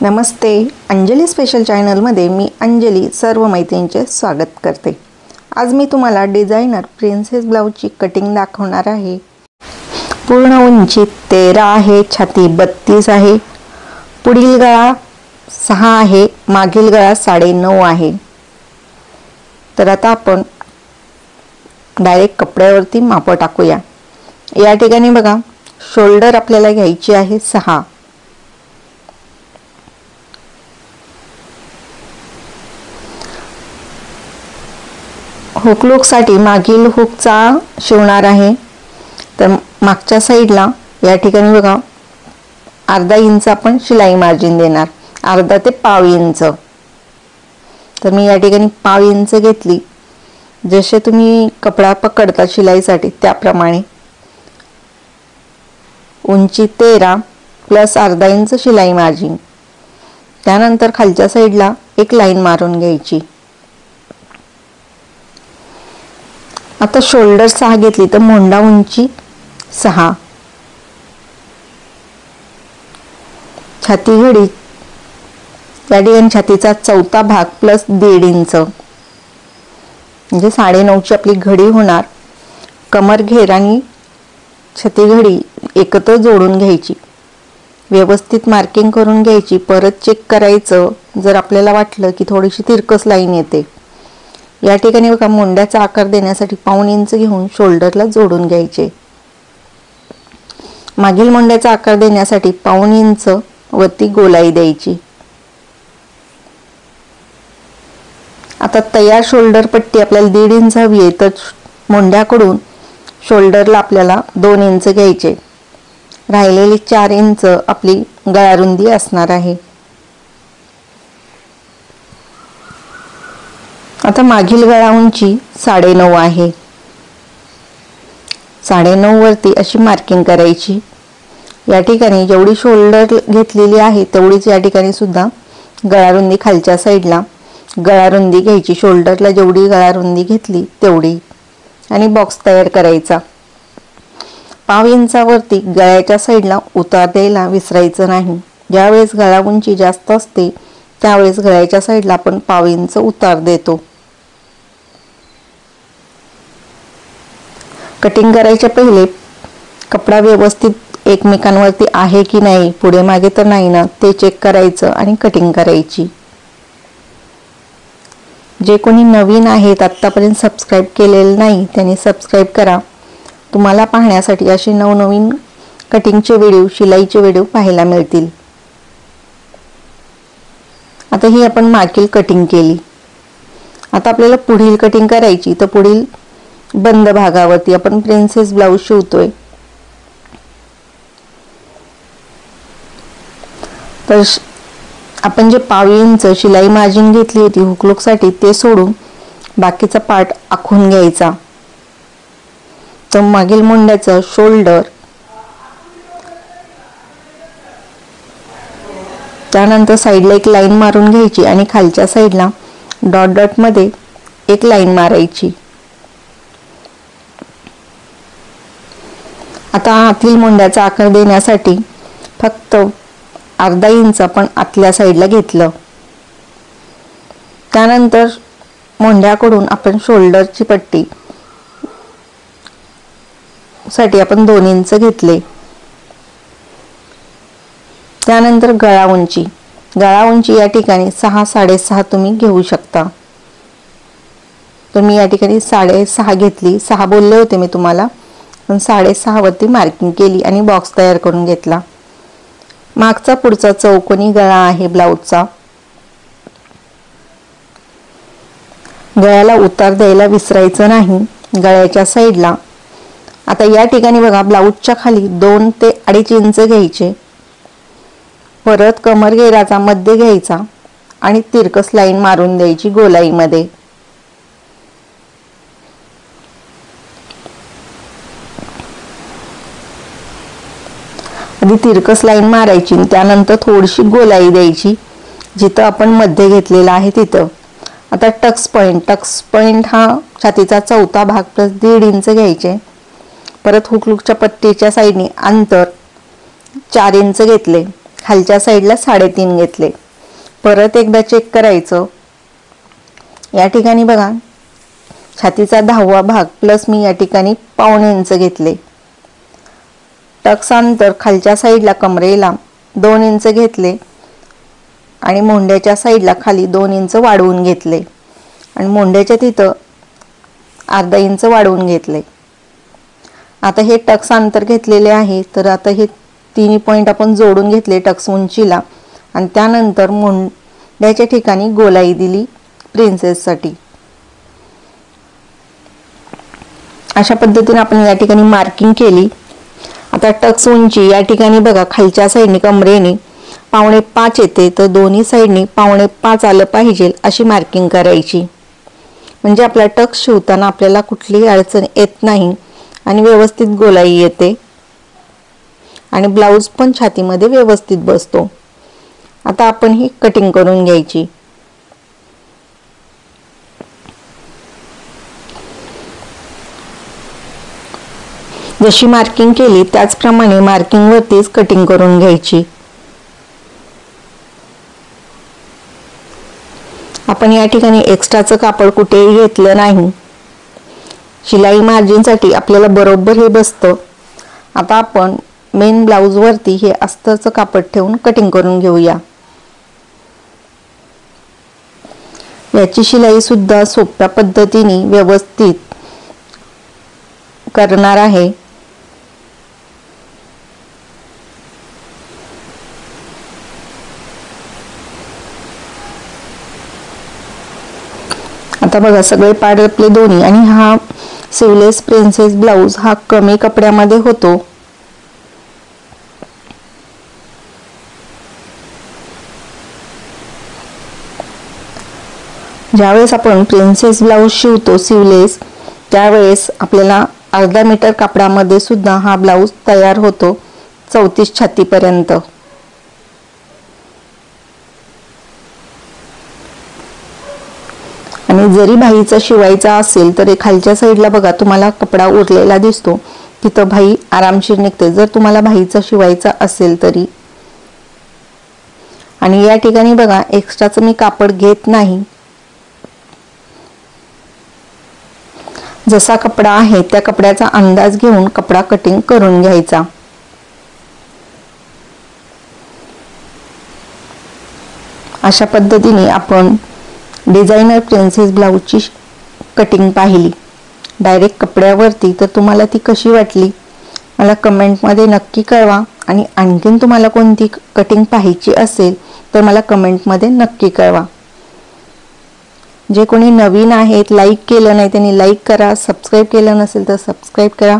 नमस्ते, Anjali special चॅनलमध्ये मी अंजली सर्व मैत्रिणींचे स्वागत करते। आज मी तुम्हाला डिझायनर प्रिन्सेस ब्लाउजची कटिंग दाखवणार आहे। पूर्ण उंची 13 आहे, छाती 32 आहे, पुढील गळा 6 आहे, मागील गळा 9.5 आहे। तर आता आपण डायरेक्ट कपड्यावरती माप टाकूया। या ठिकाणी बघा, शोल्डर आपल्याला घ्यायची आहे 6, हुक लूक साठी मागील हुकचा शिवणार आहे। तर मागच्या साइडला या ठिकाणी बघा अर्धा इंच आपण शिलाई मार्जिन देणार, अर्धा ते पाव इंच। तर मी या ठिकाणी पाव इंच घेतली। जसे तुम्ही कपडा पकडता शिलाईसाठी त्याप्रमाणे उंची 13 प्लस अर्धा इंच शिलाई मार्जिन। त्यानंतर खालच्या साइडला एक लाईन मारून घ्यायची। आता शोल्डर 6 घेतली तर मोंढा उंची 6, छाती घडी या ठिकाणी छातीचा चौथा भाग प्लस 1.5 इंच म्हणजे 9.5 ची आपली घडी होणार। कमर घेर आणि छाती घडी एकत्र जोडून घ्यायची, व्यवस्थित मार्किंग करून घ्यायची। परत चेक करायचं जर आपल्याला वाटलं की थोडीशी तिरकस लाईन येते। या ठिकाणी बघा मोंड्याचा आकार देण्यासाठी पाऊण इंच घेऊन शोल्डरला जोडून घ्यायचे। मागील मोंड्याचा आकार देण्यासाठी पाऊण इंच वरती गोलाई द्यायची। आता तयार शोल्डर पट्टी आपल्याला 1.5 इंच हवी आहे, तर मोंड्याकडून शोल्डरला आपल्याला 2 इंच घ्यायचे। राहिलेली 4 इंच आपली गळारुंदी असणार आहे। आता मागील गळा उंची 9.5 आहे, 9.5 वरती अशी मार्किंग करायची। या ठिकाणी जेवढी शोल्डर घेतलेली आहे तेवढीच या ठिकाणी सुद्धा गळारुंदी खालच्या साइडला गळारुंदी घ्यायची। शोल्डरला जेवढी गळारुंदी घेतली तेवढी आणि बॉक्स तयार करायचा। पाव इंचावरती गळ्याच्या साइडला उतार द्यायला विसरायचं नाही। ज्यावेळेस गळा उंची जास्त असते त्यावेळेस गळ्याच्या साइडला आपण पाव इंच उतार देतो। कटिंग करायच्या पहिले कपडा व्यवस्थित एकमेकांवरती आहे की नाही, पुढे मागे तर नाही ना, ते चेक करायचं आणि कटिंग करायची। जे कोणी नवीन आहेत आतापर्यंत सबस्क्राइब केलेले नाही त्यांनी सबस्क्राइब करा। तुम्हाला पाहण्यासाठी असे नवनवीन कटिंगचे व्हिडिओ, शिलाईचे व्हिडिओ पाहायला मिळतील। आता ही आपण मागील कटिंग केली। आता आपल्याला पुढील कटिंग करायची। तर पुढील बंद भागावरती आपण प्रिन्सेस ब्लाउज शिवतोय। तर आपण जे पाव इंच शिलाई मार्जिन घेतली होती हुक लूक साठी ते सोडून बाकीचा पार्ट आखून घ्यायचा। तर मागील मोंड्याचं शोल्डर, त्यानंतर साइडला एक लाईन मारून घ्यायची आणि खालच्या साइडला डॉट डॉट मध्ये एक लाईन मारायची। आता आतील मोंड्याचा आकार देण्यासाठी फक्त अर्धा इंच आपण आतल्या साइडला घेतलं। त्यानंतर मोंड्याकडून आपण शोल्डरची पट्टी साठी आपण 2 इंच घेतले। त्यानंतर गळा उंची या ठिकाणी 6, 6.5 तुम्ही घेऊ शकता। तर मी या ठिकाणी 6.5 घेतली। 6 बोलले होते मी तुम्हाला, पण 6.5 वरती मार्किंग केली आणि बॉक्स तयार करून घेतला। मागचा पुढचा चौकोनी गळा आहे ब्लाउजचा। गळ्याला उतार द्यायला विसरायचं नाही गळ्याच्या साइडला। आता या ठिकाणी बघा ब्लाउजच्या खाली 2 ते 2.5 इंच घ्यायचे। परत कमर घेराचा मध्ये घ्यायचा आणि तिरकस लाईन मारून द्यायची गोलाईमध्ये। आधी तिरकस लाईन मारायची, त्यानंतर थोडीशी गोलाई द्यायची जिथं आपण मध्ये घेतलेला आहे तिथं। आता टक्स पॉइंट हा छातीचा चौथा भाग प्लस 1.5 इंच घ्यायचे। परत हुक लूकच्या पट्टीच्या साइडने अंतर 4 इंच घेतले खालच्या साईडला 3.5 घेतले. परत एकदा चेक करायचं. या ठिकाणी बघा छातीचा 10वा भाग प्लस मी या ठिकाणी 1.25 इंच घेतले. टक्स अंतर खालच्या साईडला कमरेला 2 इंच घेतले आणि मोंड्याच्या साईडला खाली 2 इंच वाढवून घेतले आणि मोंड्याच्या तिथं अर्धा इंच वाढवून घेतले. आता हे टक्स अंतर घेतलेले आहे, तर आता हे तिन्ही पॉइंट आपण जोडून घेतले टक्स उंचीला आणि त्यानंतर मोंड्याच्या ठिकाणी गोलाई दिली प्रिन्सेससाठी. अशा पद्धतीने आपण या ठिकाणी मार्किंग केली. आता टक्स उंची या ठिकाणी बघा खालच्या साईडने कमरेने 4.25 येते, तर दोन्ही साईडने 4.25 आलं पाहिजे अशी मार्किंग करायची. म्हणजे आपला टक्स शिवताना आपल्याला कुठलीही अडचण येत नाही आणि व्यवस्थित गोलाई येते आणि ब्लाऊज पण छातीमध्ये व्यवस्थित बसतो. आता आपण ही कटिंग करून घ्यायची. जशी मार्किंग केली त्याचप्रमाणे मार्किंग वरतीच कटिंग करून घ्यायची. आपण या ठिकाणी एक्स्ट्राचं कापड कुठेही घेतलं नाही. शिलाई मार्जिनसाठी आपल्याला बरोबर हे बसतं. आता आपण मेन ब्लाऊज वरती हे अस्तरचं कापड ठेवून कटिंग करून घेऊया. याची शिलाई सुद्धा सोप्या पद्धतीने व्यवस्थित करणार आहे. आता बघा सगळे पार्ट आपले दोन्ही आणि हा सिवलेस प्रिन्सेस ब्लाऊज हा कमी कपड्यामध्ये होतो. ज्यावेळेस आपण प्रिन्सेस ब्लाऊज शिवतो सिवलेस, त्यावेळेस आपल्याला अर्धा मीटर कापडामध्ये सुद्धा हा ब्लाऊज तयार होतो 34 छातीपर्यंत. आणि जरी भाईचा शिवायचा असेल तर खालच्या साईडला बघा तुम्हाला कपडा उरलेला दिसतो, तिथं भाई आरामशीर निघते जर तुम्हाला भाईचा शिवायचा असेल तरी. आणि या ठिकाणी बघा एक्स्ट्राचं मी कापड घेत नाही. जसा कपडा आहे त्या कपड्याचा अंदाज घेऊन कपडा कटिंग करून घ्यायचा. अशा पद्धतीने आपण डिझायनर प्रिन्सेस ब्लाऊजची कटिंग पाहिली डायरेक्ट कपड्यावरती. तर तुम्हाला ती कशी वाटली मला कमेंटमध्ये नक्की कळवा. आणि आणखीन तुम्हाला कोणती कटिंग पाहायची असेल तर मला कमेंटमध्ये नक्की कळवा. जे कोणी नवीन आहेत लाईक केलं नाही त्यांनी लाईक करा, सबस्क्राईब केलं नसेल तर सबस्क्राईब करा.